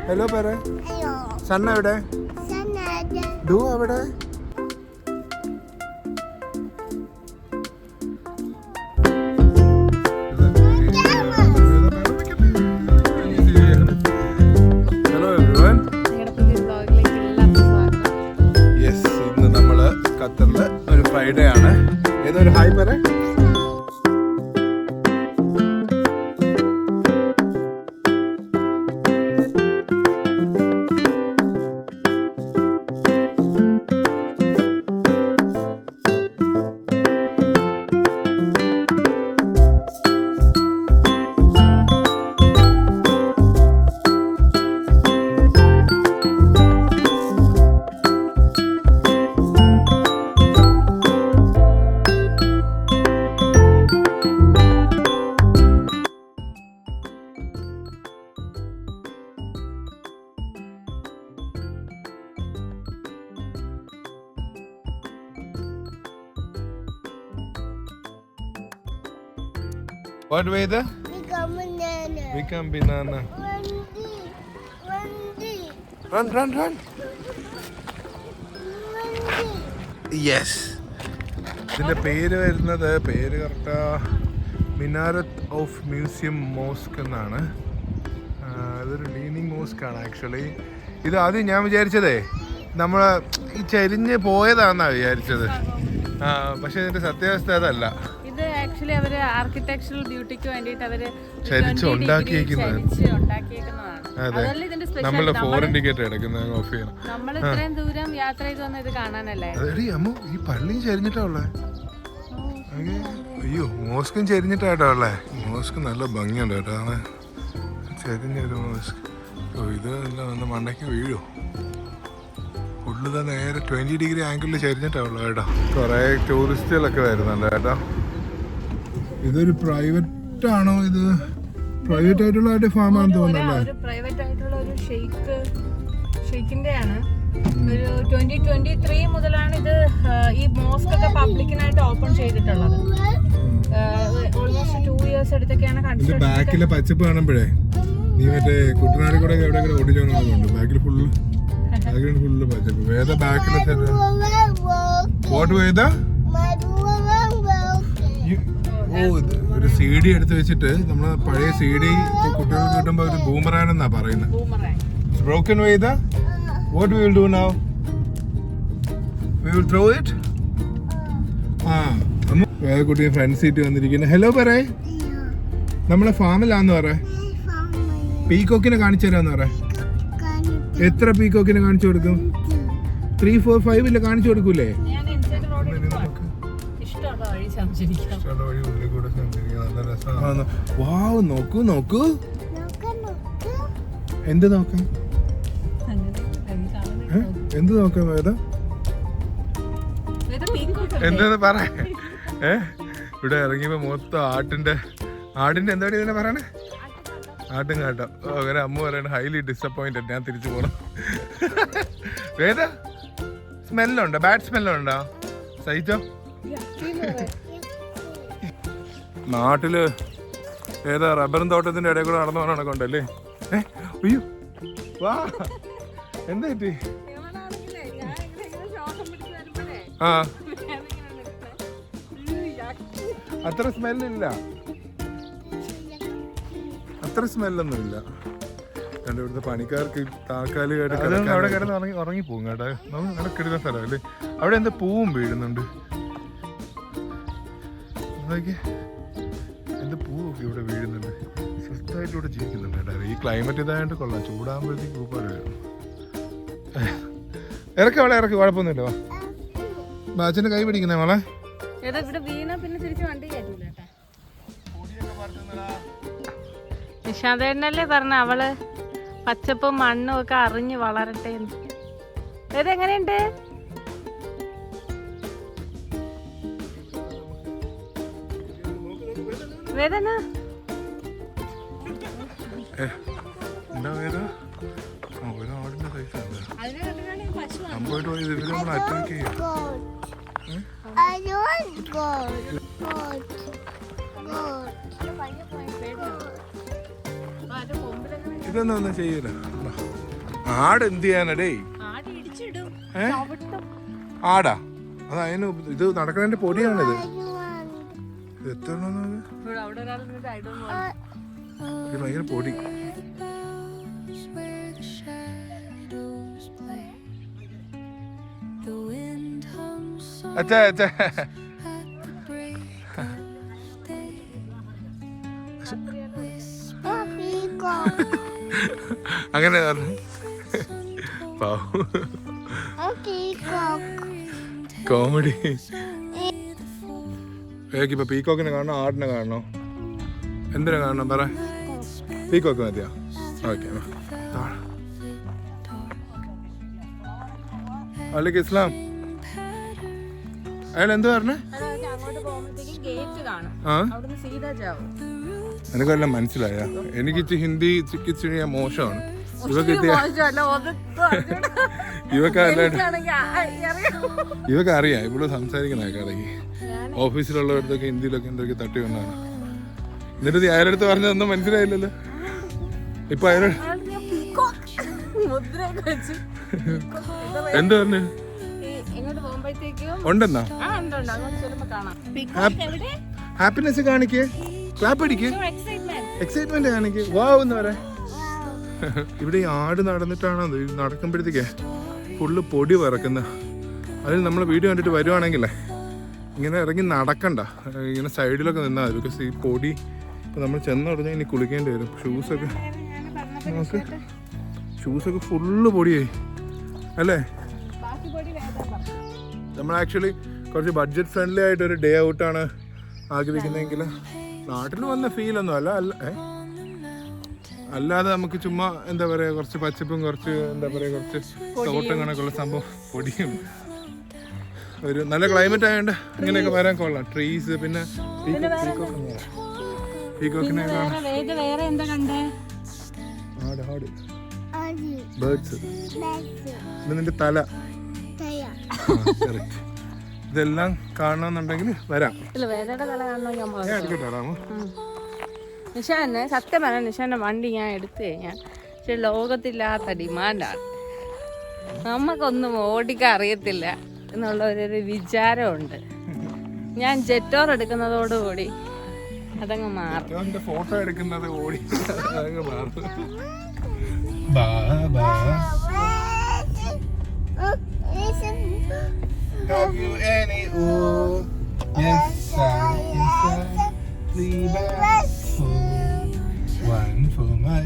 Hello പറ. സണ്ണ എവിടെ? Do എവിടെ? Hello everyone. യെസ്, ഇന്ന് നമ്മള് ഖത്തറില് ഒരു ഫ്രൈഡേ ആണ്. ഏതൊരു ഹായ് പറ. What weather? Become banana. Run. Yes. ഇതിന്റെ പേര് വരുന്നത് കറക്റ്റാ മിനാരത്ത് ഓഫ് മ്യൂസിയം മോസ്ക് എന്നാണ്. ഇതൊരു ലീനിങ് മോസ്ക് ആണ് ആക്ച്വലി. ഇത് ആദ്യം ഞാൻ വിചാരിച്ചതേ നമ്മൾ ഈ ചരിഞ്ഞ് പോയതാണെന്നാണ് വിചാരിച്ചത്. പക്ഷെ ഇതിന്റെ സത്യാവസ്ഥ അതല്ല. ഇത് ആക്ച്വലി അവര് ആർക്കിടെക്ചറൽ ബ്യൂട്ടിക്ക് വേണ്ടിയിട്ട് അവര് ഉണ്ടാക്കിയേക്കുന്നതാണ്. നമ്മൾ ഇത്രയും ദൂരം യാത്ര ചെയ്ത് വന്ന ഇത് കാണാനല്ലേ. ഈ പള്ളിയും ചരിഞ്ഞിട്ടാ ഉള്ളേ. അയ്യോ, മോസ്കും ചരിഞ്ഞിട്ടാട്ടോ ഉള്ളേ. മോസ്ക് നല്ല ഭംഗിയുണ്ട് കേട്ടോ. ചരിഞ്ഞൊരു മോസ്ക്. ഇത് വന്ന് മണ്ടയ്ക്ക് വീഴോ? ഫുള്ള് നേരെ 20 ഡിഗ്രി ആംഗിളിൽ ചരിഞ്ഞിട്ടാ ഉള്ളത് കേട്ടോ. കുറെ ടൂറിസ്റ്റുകളൊക്കെ വരുന്നുണ്ട് കേട്ടോ. ഇതൊരു പ്രൈവറ്റ് ആണോ? ഇത് പ്രൈവറ്റ് ആയിട്ടുള്ള ഒരു ഫാം ആണെന്ന് തോന്നുന്നല്ലേ. പ്രൈവറ്റ് ആയിട്ടുള്ള ഒരു ഷെയ്ക്കിന്റെ ആണ്. ഒരു 2023 മുതലാണ് ഇത് ഈ മോസ്ക് ഒക്കെ പബ്ലിക്കിനായിട്ട് ഓപ്പൺ ചെയ്തിട്ടുള്ളത്. ഓൾമോസ്റ്റ് 2 ഇയേഴ്സ് എടുത്തൊക്കെയാണ് കൺസ്ട്രക്ഷൻ. ബാക്കിലെ പച്ചപ്പ് കാണുമ്പോഴേ നീ മറ്റേ കുട്ടനാട് കൂടെ എവിടെ ഓടിച്ചോണ്ട് ബാക്കിൽ ഫുള്ള് പച്ചപ്പ്. വേദ ബാക്കിലെ വോട്ട് വേദ ഒരു CD എടുത്ത് വെച്ചിട്ട് നമ്മള് പഴയ CD കുട്ടികൾക്ക് കിട്ടുമ്പോ ഒരു ബൂമറാൻ എന്നാ പറയുന്നത്. Broken Veda. What we will do now? We will throw it. കുട്ടി ഫ്രണ്ട് സീറ്റ് വന്നിരിക്കുന്നു. ഹലോ പറയേ. നമ്മളെ ഫാമിലാന്ന് പറ. പീകോക്കിനെ കാണിച്ചു തരാന്ന് പറ. എത്ര പീകോക്കിനെ കാണിച്ചു കൊടുക്കും? 3, 4, 5 കാണിച്ചു കൊടുക്കൂലേ? വാവ്, നോക്കൂ. എന്ത് നോക്കാം? എന്ത് നോക്കാം വേദ? എന്താന്ന് പറ. ഇവിടെ ഇറങ്ങിയപ്പോ മൊത്തം ആടിന്റെ എന്താ ഇതിനെ പറയണേ? ആട്ടും കാട്ടോ. അങ്ങനെ അമ്മ പറയണ ഹൈലി ഡിസപ്പോയിന്റഡ്. ഞാൻ തിരിച്ചു പോണം. വേദ സ്മെല്ലുണ്ടോ? ബാഡ് സ്മെല്ലുണ്ടോ? സഹിച്ചോ? നാട്ടില് ഏതാ റബ്ബറും തോട്ടത്തിന്റെ ഇടയിൽ കൂടെ നടന്നു പോകണ കൊണ്ടല്ലേ. അയ്യോ വാ, എന്താ പറ്റി? അത്ര സ്മെല്ലൊന്നുമില്ല. രണ്ട് ഇവിടുത്തെ പണിക്കാർക്ക് താൽക്കാലികമായിട്ട് അവിടെ കിടന്ന് ഉറങ്ങിപ്പോകും കേട്ടോ. നല്ല കിടന്ന സ്ഥലമല്ലേ. അവിടെ എന്താ പൂവും വീഴുന്നുണ്ട്. എന്താ പൂവൊക്കെ ഇവിടെ വീഴുന്നുണ്ട്. സ്വസ്ഥമായിട്ട് ഇവിടെ ജീവിക്കുന്നുണ്ട് കേട്ടോ. ഈ ക്ലൈമറ്റ് ഇതായിട്ട് കൊള്ളാം. ചൂടാകുമ്പോഴത്തേക്ക് പൂപ്പാട് വരും. ഇറക്ക് കുഴപ്പമൊന്നുമില്ല. ബാച്ചിന്റെ കൈ പിടിക്കുന്നേ മോളെ. നിഷാദേട്ടനല്ലേ പറഞ്ഞ അവള് പച്ചപ്പും മണ്ണും ഒക്കെ അറിഞ്ഞ് വളരട്ടെ. ഇതെങ്ങനെയുണ്ട്? വേദന എന്താ വേദ? ഒരാടിന്റെ സൈസുണ്ട്. അമ്പോട്ട് പോയി ഇതിൽ നമ്മൾ അറ്റാക്ക് ചെയ്യാം. ഇതൊന്നും ഒന്നും ചെയ്യൂല. ആട് എന്ത് ചെയ്യാനടേ? ആട് ഇടിച്ചിടും. ആടാ? അത് അതിന് ഇത് നടക്കുന്നതിന്റെ പൊടിയാണിത്. ഇത് എത്ര ഭയങ്കര പൊടി. അച്ഛാ അച്ഛാ അങ്ങനെ കോമഡി. ഇപ്പൊ പീക്കോക്കിനെ കാണണോ ആടിനെ കാണണോ? എന്തിനാ കാണണം പറ? പീക്കോക്ക് മതിയാ? ഓക്കെ. അല്ലേക്ക് ഇസ്ലാം അയാൾ എന്ത് പറഞ്ഞേ? എനിക്കെല്ലാം മനസ്സിലായ. എനിക്ക് ഹിന്ദി ചിക്കിച്ചിരി മോശമാണ്. ഇവക്ക് അറിയാം ഇവിടെ സംസാരിക്കുന്നതൊക്കെ ഇടയ്ക്ക്. ഓഫീസിലുള്ളവരടുത്തൊക്കെ ഹിന്ദിയിലൊക്കെ എന്തൊക്കെ തട്ടി കൊണ്ടാണ്. എന്നിട്ട് അയാളടുത്ത് പറഞ്ഞതൊന്നും മനസ്സിലായില്ലല്ലോ. ഇപ്പൊ അയാൾ എന്ത് പറഞ്ഞു? ഉണ്ടെന്നാ? ഹാപ്പിനെസ് കാണിക്കേ, ക്ലാപ്പ് അടിക്കേ, എക്സൈറ്റ്മെന്റ് കാണിക്കേ. വാവ് എന്ന് പറയാ. ഇവിടെ ഈ ആട് നടന്നിട്ടാണ് നടക്കുമ്പോഴത്തേക്കേ ഫുള്ള് പൊടി പറക്കുന്ന. അതിൽ നമ്മൾ വീഡിയോ കണ്ടിട്ട് വരുവാണെങ്കിലേ ഇങ്ങനെ ഇറങ്ങി നടക്കണ്ട, ഇങ്ങനെ സൈഡിലൊക്കെ നിന്നാൽ മതി. ബിക്കോസ് ഈ പൊടി ഇപ്പം നമ്മൾ ചെന്ന് തുടങ്ങി ഇനി കുളിക്കേണ്ടി വരും. ഷൂസൊക്കെ നമുക്ക് ഷൂസൊക്കെ ഫുള്ള് പൊടിയായി അല്ലേ? നമ്മൾ ആക്ച്വലി കുറച്ച് ബഡ്ജറ്റ് ഫ്രണ്ട്ലി ആയിട്ടൊരു ഡേ ഔട്ടാണ് ആഗ്രഹിക്കുന്നതെങ്കിൽ നാട്ടിൽ വന്ന ഫീലൊന്നും അല്ലാതെ നമുക്ക് ചുമ്മാ എന്താ പറയുക കുറച്ച് പച്ചപ്പും കുറച്ച് എന്താ പറയുക കുറച്ച് തോട്ടം കണക്കുള്ള സംഭവം പൊടിയും ഒരു നല്ല ക്ലൈമറ്റ് ആയതുകൊണ്ട് ഇങ്ങനെയൊക്കെ വരാൻ കൊള്ളാം. ട്രീസ് പിന്നെ പീക്കോക്കിനെ ബേർഡ്സ്. നിന്റെ തല ഇതെല്ലാം കാണണമെന്നുണ്ടെങ്കിൽ വരാം. നിഷാനെ സത്യം പറഞ്ഞ നിഷാന്റെ വണ്ടി ഞാൻ എടുത്തു കഴിഞ്ഞാൽ പക്ഷെ ലോകത്തില്ലാത്ത ഡിമാൻഡാണ്. നമുക്കൊന്നും ഓടിക്കാൻ അറിയത്തില്ല എന്നുള്ള ഒരു വിചാരമുണ്ട്. ഞാൻ ജെറ്റോർ എടുക്കുന്നതോടുകൂടി അതങ്ങ് മാറും. ഫോട്ടോ എടുക്കുന്നത് ഓടി മാറും. Have you any? Oh, yes, inside. 3 bags full, 1 for my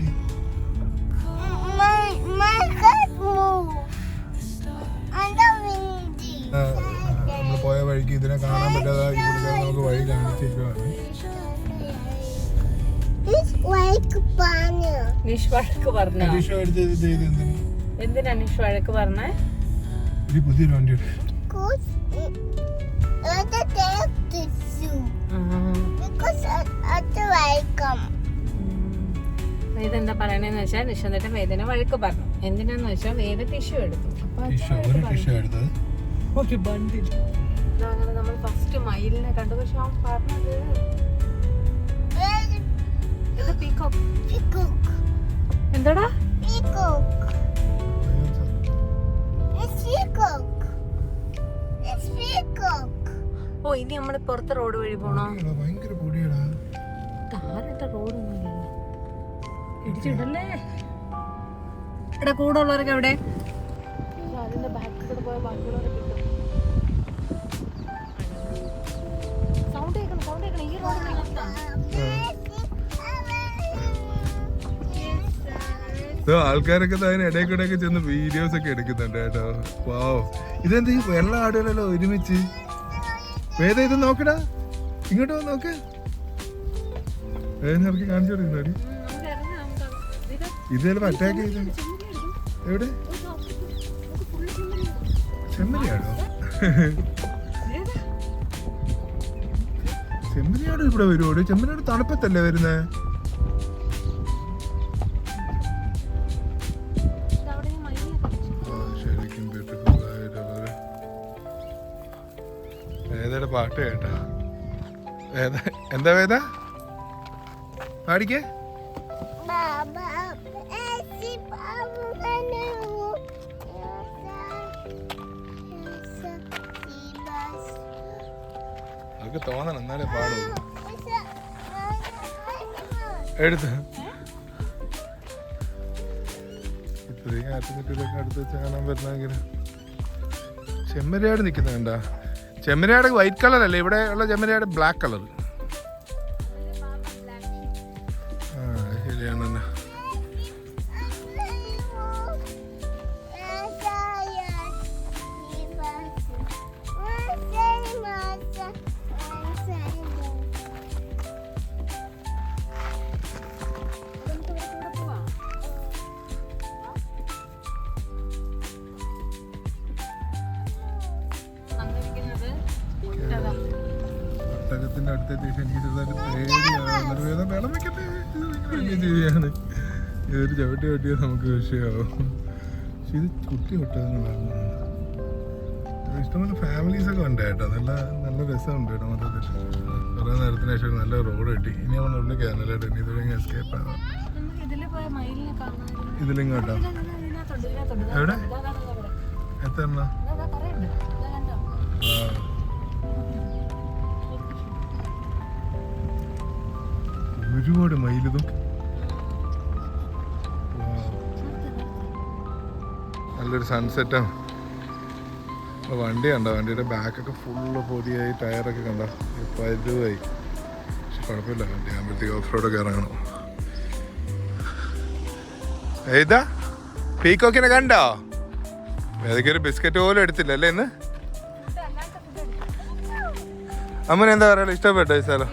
head move. And the windy. നമ്മൾ പോയ വഴിക്ക് ഇതിനെ കാണാൻ പറ്റാതെ ഇവിടെ നമുക്ക് വഴി കാണിച്ചിരിക്കുകയാണ്. നിഷ് വഴക്ക് പറഞ്ഞോ? എന്തിനാ നിഷ് വഴക്ക് പറഞ്ഞേ? പുതിയൊരു വണ്ടിയുണ്ട്. ഇതെന്താ പറയണെന്ന് വെച്ചാൽ നിഷാന്റെ വേദന വഴക്ക് പറഞ്ഞു. എന്തിനാന്ന് വെച്ചാൽ വേദ ടിഷ്യൂ എടുത്തു. അങ്ങനെ നമ്മൾ ഫസ്റ്റ് മയിലിനെ കണ്ടു. പക്ഷെ അവൻ പറഞ്ഞത് എന്താടാ? ഓ ഇനി നമ്മള് പുറത്തെ റോഡ് വഴി പോണോ? താരത്തെ റോഡൊന്നുമില്ല, ഇടിച്ചിടല്ലേ. ഇവിടെ കൂടെ ഉള്ളവരൊക്കെ എവിടെ? അതിന്റെ ബാക്കിൽ കൂടെ പോയ ബാക്കിയുള്ളവരെ കിട്ടും. സൗണ്ട് കേൾക്കണം. ഈ റോഡ് ആൾക്കാരൊക്കെ അതിന് ഇടയിൽ കൂടെ ഒക്കെ ചെന്ന് വീഡിയോസ് ഒക്കെ എടുക്കുന്നുണ്ട് കേട്ടോ. വാവ്, ഇതെന്ത് വെള്ള ആടുകളല്ലോ ഒരുമിച്ച്. വേദ ഇത് നോക്കടാ, ഇങ്ങോട്ട് നോക്ക്. വേദനക്ക് കാണിച്ചു കൊടുക്കുന്നടി. ഇത് ചിലപ്പോ അറ്റാക്ക് ചെയ്ത എവിടെ? ചെമ്മരിയാടോ? ചെമ്മരിയാട് ഇവിടെ വരുവോട്? ചെമ്മരിയാട് തണുപ്പത്തല്ലേ വരുന്നേ? വേദയുടെ പാട്ട് കേട്ടാ? എന്താ വേദ പാടിക്കേ? അവർക്ക് തോന്നണം എന്നാലേ പാടുള്ളൂ. എടുത്ത് ഇത്രയും കാറ്റുന്നിട്ട് ഇതൊക്കെ അടുത്ത് വെച്ച് കാണാൻ പറ്റണമെങ്കിൽ ചെമ്മരിയാട് നിൽക്കുന്ന കണ്ടാ. ചെമ്മരിയാട് വൈറ്റ് കളർ അല്ലേ, ഇവിടെ ഉള്ള ചെമ്മരിയാട് ബ്ലാക്ക് കളർ. ആ ശരിയാണ് തന്നെ. ഒട്ടകത്തിന്റെ അടുത്തെത്തിയിട്ട് എനിക്ക് ചെറുതായിട്ട് പേടിയാണ്. വെള്ളം വെക്കട്ടെ, ജീവിയാണ് ഇതൊരു ചവിട്ടി ചവിട്ടിയാൽ നമുക്ക് വിഷയമാവും. പക്ഷെ ഇത് കുട്ടി ഒട്ടകങ്ങളാണ്. ഇഷ്ടംപോലെ ഫാമിലീസൊക്കെ ഉണ്ട് കേട്ടോ. നല്ല നല്ല രസമുണ്ട് കേട്ടോ. മൊത്തത്തിൽ കുറേ നേരത്തിന് ശേഷം നല്ല റോഡ് കിട്ടി. ഇനി നമ്മൾ ഉള്ളിൽ കയറണല്ലേട്ടോ. ഇനി ഇതുവരെ എസ്കേപ്പ് ആവാം. ഇതിലിങ്ങോട്ടോ എവിടെ എത്ര ഒരുപാട് മയിലിതും. നല്ലൊരു സൺസെറ്റാണ്. വണ്ടി കണ്ടോ, വണ്ടിയുടെ ബാക്കൊക്കെ ഫുള്ള് പൊതിയായി, ടയറൊക്കെ കണ്ടോ പരുവായി. പക്ഷെ കുഴപ്പമില്ല, വണ്ടി ആകുമ്പോഴത്തേക്ക് ഓഫ് റോഡൊക്കെ ഇറങ്ങണം. ഏതാ പീക്കോക്കിനെ കണ്ടോ? ഏതൊക്കെ ഒരു ബിസ്ക്കറ്റ് പോലും എടുത്തില്ല അല്ലേ ഇന്ന്? അമ്മന് എന്താ പറയാ, ഇഷ്ടപ്പെട്ടോ ഈ സ്ഥലം?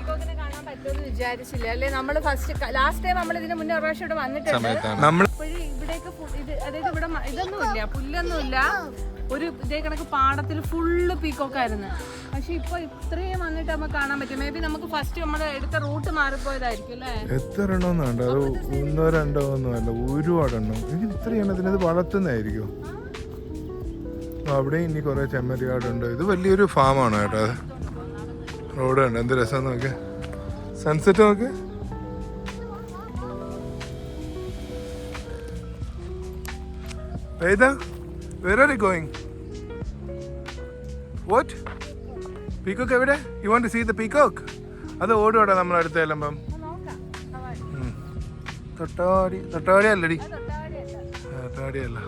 വിചാരിച്ചില്ല അല്ലേ? നമ്മള് ഫസ്റ്റ് ലാസ്റ്റ് ടൈം നമ്മൾ ഇതിന് മുന്നേ പ്രാവശ്യം ഇവിടെ വന്നിട്ടുണ്ട്. ഇവിടേക്ക് അതായത് ഇവിടെ ഇതൊന്നുമില്ല, പുല്ലൊന്നുമില്ല. ഒരു ഇതേ കണക്ക് പാടത്തിൽ ഫുള്ള് പീക്കോക്കായിരുന്നു. പക്ഷെ ഇപ്പൊ ഇത്രയും വന്നിട്ട് നമുക്ക് കാണാൻ പറ്റും. മേ ബി നമുക്ക് ഫസ്റ്റ് നമ്മൾ എടുത്ത റൂട്ട് മാറിപ്പോയതായിരിക്കും അല്ലേ? എത്ര എണ്ണമെന്നുണ്ട്? അത് ഒന്നോ രണ്ടോ ഒന്നും അല്ല, ഒരുപാട് എണ്ണം. എനിക്ക് ഇത്ര എണ്ണത്തിന് ഇത് വളർത്തുന്നതായിരിക്കും. അവിടെ ഇനി കുറെ ചെമ്മരിയാടുണ്ട്. ഇത് വലിയൊരു ഫാമാണ് കേട്ടോ. റോഡ് ഉണ്ട്, എന്ത് രസം നോക്ക്. സൺസെറ്റ് നോക്ക്. ഏതാ? Where are you going? What? Peacock എവിടെ? You want to see the peacock? അത് ഓടുവാടാ നമ്മൾ അടുത്ത് ചെല്ലുമ്പം. തൊട്ടാടി തൊട്ടാടി അല്ലടി, തൊട്ടാടി അല്ല,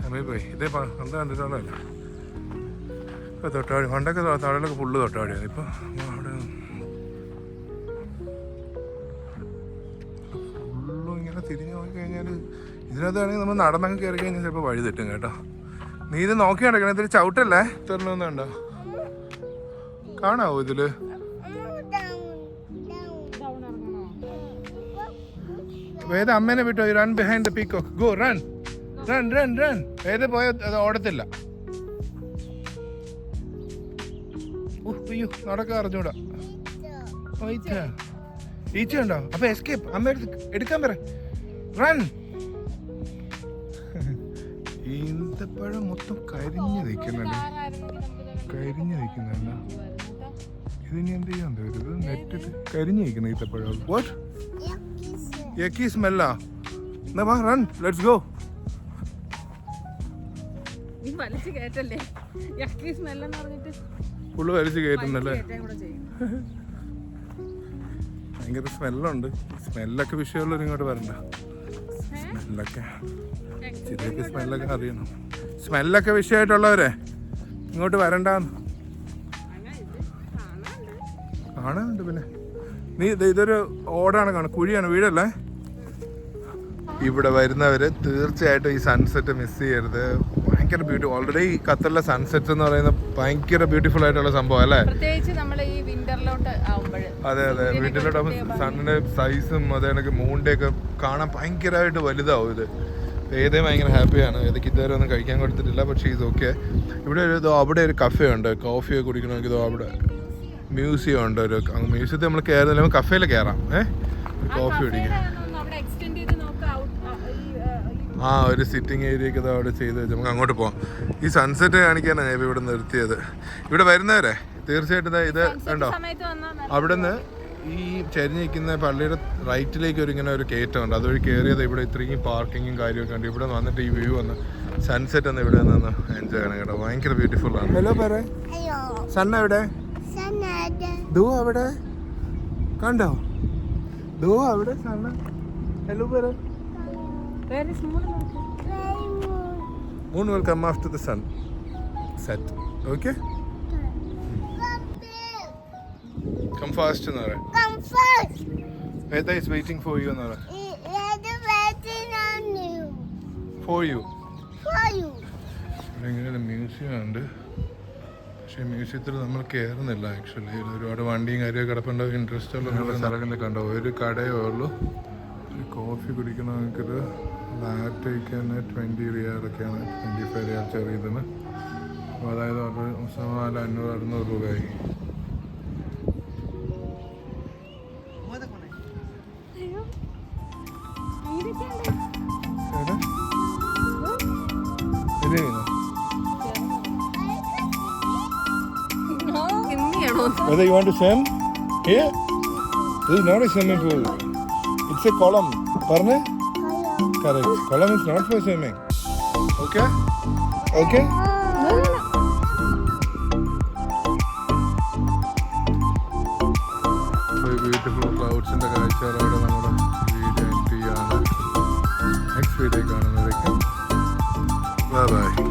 സമയം പോയി. ഇതേ എന്താ കണ്ടിട്ടുണ്ടല്ല ഇപ്പൊ തൊട്ടാടി. പണ്ടൊക്കെ താഴെയൊക്കെ ഫുള്ള് തൊട്ടാടിയാണ്. ഇപ്പൊ അവിടെ ഫുള്ളും ഇങ്ങനെ തിരിഞ്ഞു നോക്കി കഴിഞ്ഞാൽ ഇതിനകത്താണെങ്കിൽ നമ്മൾ നടന്നങ്ങ് കയറി കഴിഞ്ഞാൽ ചിലപ്പോൾ വഴി തെറ്റും കേട്ടോ. നീ ഇത് നോക്കി നടക്കണം. ഇതിൽ ചവിട്ടല്ലേ തരണമെന്നുണ്ടോ? കാണാവോ ഇതില്? വേദ അമ്മേനെ വിട്ടോ. Run behind the peacock. Go run run run run. Veda പോയ അത് ഓടത്തില്ല. അയ്യോ നടക്കാൻ അറിഞ്ഞൂടാ. ഈച്ച ഉണ്ടോ? അപ്പൊ എസ്കേപ്പ്. അമ്മ എടുക്കാൻ പറ. റൺ. ഈന്തപ്പഴം മൊത്തം കരിഞ്ഞു നിൽക്കുന്നുണ്ട്, കരിഞ്ഞു നിൽക്കുന്നുണ്ട്. ഇതിനി എന്ത് ചെയ്യാൻ ഇത് നെറ്റിട്ട് കരിഞ്ഞു നിൽക്കുന്ന ഈത്തപ്പഴം. വാട്ട്? യക്കി സ്മെല്ലാ. എന്നാ വാ, റൺ, ലെറ്റ്സ് ഗോ. വലിച്ചു കേട്ടല്ലേ? യക്കി സ്മെല്ലെന്ന് പറഞ്ഞിട്ട് ഫുള്ള് വലിച്ചു കയറ്റുന്നല്ലേ? ഭയങ്കര സ്മെല്ലുണ്ട്. സ്മെല്ലൊക്കെ വിഷയമുള്ളവർ ഇങ്ങോട്ട് വരണ്ട. സ്മെല്ലൊക്കെ ശരിയൊക്കെ സ്മെല്ലൊക്കെ അറിയണം. സ്മെല്ലൊക്കെ വിഷയമായിട്ടുള്ളവരെ ഇങ്ങോട്ട് വരണ്ടാന്ന് കാണാനുണ്ട്. പിന്നെ നീ ഇതൊരു ഓടാണ് കാണും, കുഴിയാണ്, വീടല്ലേ. ഇവിടെ വരുന്നവര് തീർച്ചയായിട്ടും ഈ സൺസെറ്റ് മിസ് ചെയ്യരുത്. ഭയങ്കര ബ്യൂട്ടി. ഓൾറെഡി ഖത്തറിലെ സൺസെറ്റ് എന്ന് പറയുന്നത് ഭയങ്കര ബ്യൂട്ടിഫുൾ ആയിട്ടുള്ള സംഭവം അല്ലേ? പ്രത്യേകിച്ച് നമ്മൾ ഈ വിന്ററിലോട്ട് ആവുമ്പോൾ. അതെ അതെ, വിന്ററിലോട്ട് ആകുമ്പോൾ സണ്ണിന്റെ സൈസും അതേ കണക്ക് മൂണിന്റെ ഒക്കെ കാണാൻ ഭയങ്കരമായിട്ട് വലുതാവും. ഇത് ഏതേ ഭയങ്കര ഹാപ്പിയാണ്. ഏതൊക്കെ ഇതുവരെ ഒന്നും കഴിക്കാൻ കൊടുത്തിട്ടില്ല, പക്ഷേ ഇത് ഓക്കെ. ഇവിടെ ഒരു അവിടെ ഒരു കഫേ ഉണ്ട്, കോഫിയൊക്കെ കുടിക്കണമെങ്കിൽ ഇതോ അവിടെ മ്യൂസിയം ഉണ്ട്. ഒരു മ്യൂസിയത്തിൽ നമ്മൾ കയറുന്നില്ല, കഫേയിൽ കയറാം. കോഫി കുടിക്കാം. ആ ഒരു സിറ്റിംഗ് ഏരിയയൊക്കെ ഇത് അവിടെ ചെയ്ത് വെച്ച് നമുക്ക് അങ്ങോട്ട് പോകാം. ഈ സൺസെറ്റ് കാണിക്കാനാണ് ഞാൻ ഇവിടെ നിർത്തിയത്. ഇവിടെ വരുന്നവരെ തീർച്ചയായിട്ടും ഇത് കണ്ടോ, അവിടെ നിന്ന് ഈ ചരിഞ്ഞിരിക്കുന്ന പള്ളിയുടെ റൈറ്റിലേക്ക് ഒരു ഇങ്ങനെ ഒരു കയറ്റമുണ്ട്. അതുവഴി കയറിയത് ഇവിടെ ഇത്രയും പാർക്കിങ്ങും കാര്യമൊക്കെ ഉണ്ട്. ഇവിടെ വന്നിട്ട് ഈ വ്യൂ വന്ന് സൺസെറ്റ് ഒന്ന് ഇവിടെ നിന്ന് എൻജോയ് ചെയ്യണം കേട്ടോ. ഭയങ്കര ബ്യൂട്ടിഫുൾ ആണ്. ഹലോ പറ, സൺ എവിടെ? Sanada. ദോ അവിടെ കണ്ടോ? ദോ അവിടെ സണ്ണ. ഹലോ പറ. Where is moon? Rainbow. Moon will come after the sun set. Okay? Come here. Come fast എന്ന് പറയാം. Come first. Veda is waiting for you എന്ന് പറയാം. It's waiting on you. For you. For you. ഇവിടെ ഇങ്ങനെ ഒരു museum ഉണ്ട്. പക്ഷേ മ്യൂസിയത്തിൽ നമ്മൾ കയറുന്നില്ല ആക്ച്വലി. ഒരുപാട് വണ്ടിയും കാര്യമൊക്കെ കിടപ്പുണ്ടോ ഇൻട്രസ്റ്റ് ഉള്ള സ്ഥലങ്ങളിൽ കണ്ടോ. ഒരു കടയേ ഉള്ളൂ. ഒരു കോഫി കുടിക്കണമെങ്കിൽ ലാറ്റയ്ക്കാണ് 20 റിയാലൊക്കെയാണ്. 25 റിയാൽ ചെറിയതിന്. അപ്പോൾ അതായത് ഒരു 500-600 രൂപയായി. എവിടെ? ഇതിലെയാണോ? ഹിന്ദിയാണോ? Whether you want to swim? Here? This is not a swimming pool. It's a column. Parne? Correct. Column is not for swimming. Okay? Okay? Beautiful ക്ലൗഡ്സിൻ്റെ കാഴ്ചകളോടെ നമ്മുടെ വീഡിയോ എൻഡ് ചെയ്യാണ്. നെക്സ്റ്റ് വീഡിയോ കാണുന്നവരേക്കും ബൈ ബൈ.